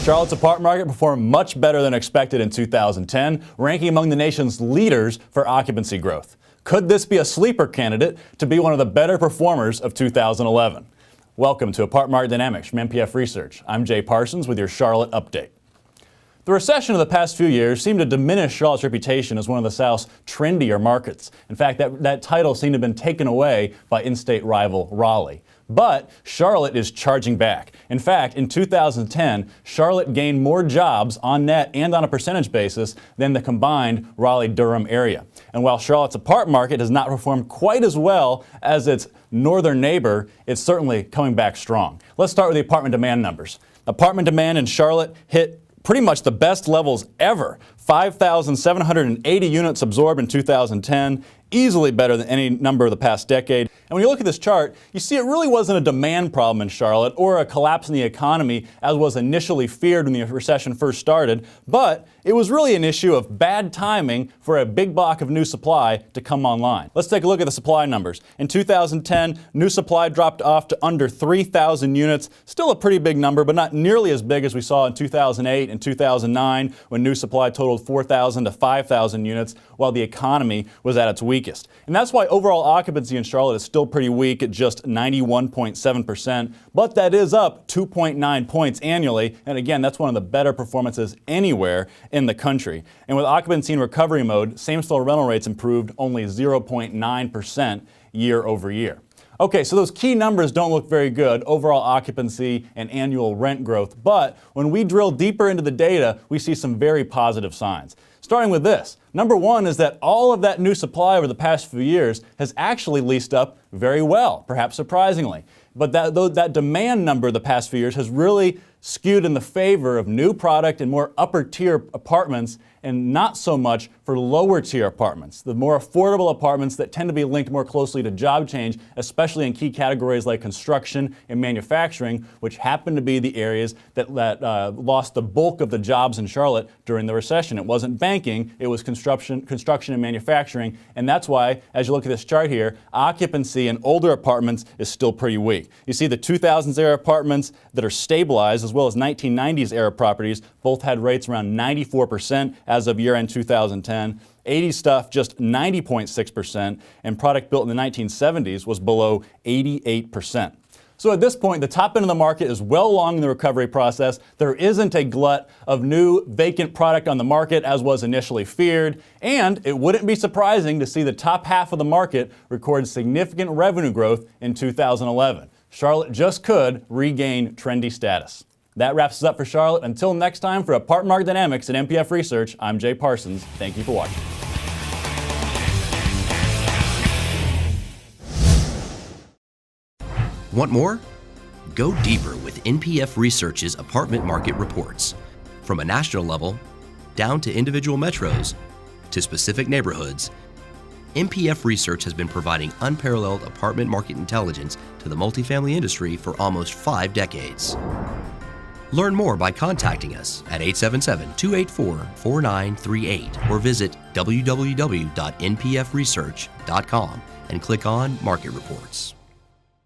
Charlotte's apartment market performed much better than expected in 2010, ranking among the nation's leaders for occupancy growth. Could this be a sleeper candidate to be one of the better performers of 2011? Welcome to Apartment Market Dynamics from MPF Research. I'm Jay Parsons with your Charlotte update. The recession of the past few years seemed to diminish Charlotte's reputation as one of the South's trendier markets. In fact, that title seemed to have been taken away by in-state rival Raleigh. But Charlotte is charging back. In fact, in 2010, Charlotte gained more jobs on net and on a percentage basis than the combined Raleigh-Durham area. And while Charlotte's apartment market has not performed quite as well as its northern neighbor, it's certainly coming back strong. Let's start with the apartment demand numbers. Apartment demand in Charlotte hit pretty much the best levels ever. 5,780 units absorbed in 2010, easily better than any number of the past decade. And when you look at this chart, you see it really wasn't a demand problem in Charlotte or a collapse in the economy as was initially feared when the recession first started, but it was really an issue of bad timing for a big block of new supply to come online. Let's take a look at the supply numbers. In 2010, new supply dropped off to under 3,000 units, still a pretty big number, but not nearly as big as we saw in 2008 and 2009 when new supply totaled 4,000 to 5,000 units while the economy was at its weakest. And that's why overall occupancy in Charlotte is still pretty weak at just 91.7%, but that is up 2.9 points annually. And again, that's one of the better performances anywhere in the country. And with occupancy in recovery mode, same-store rental rates improved only 0.9% year over year. Okay, so those key numbers don't look very good, overall occupancy and annual rent growth, but when we drill deeper into the data, we see some very positive signs. Starting with this, number one is that all of that new supply over the past few years has actually leased up very well, perhaps surprisingly. But that demand number the past few years has really skewed in the favor of new product and more upper tier apartments and not so much for lower tier apartments, the more affordable apartments that tend to be linked more closely to job change, especially in key categories like construction and manufacturing, which happen to be the areas that lost the bulk of the jobs in Charlotte during the recession. It wasn't banking, it was construction and manufacturing, and that's why, as you look at this chart here, occupancy in older apartments is still pretty weak. You see the 2000s era apartments that are stabilized as well as 1990s era properties both had rates around 94% as of year-end 2010. 80s stuff just 90.6%, and product built in the 1970s was below 88%. So at this point, the top end of the market is well along in the recovery process. There isn't a glut of new vacant product on the market as was initially feared, and it wouldn't be surprising to see the top half of the market record significant revenue growth in 2011. Charlotte just could regain trendy status. That wraps us up for Charlotte. Until next time, for Apartment Market Dynamics at MPF Research, I'm Jay Parsons. Thank you for watching. Want more? Go deeper with NPF Research's apartment market reports. From a national level, down to individual metros, to specific neighborhoods, NPF Research has been providing unparalleled apartment market intelligence to the multifamily industry for almost 5 decades. Learn more by contacting us at 877-284-4938 or visit www.npfresearch.com and click on Market Reports.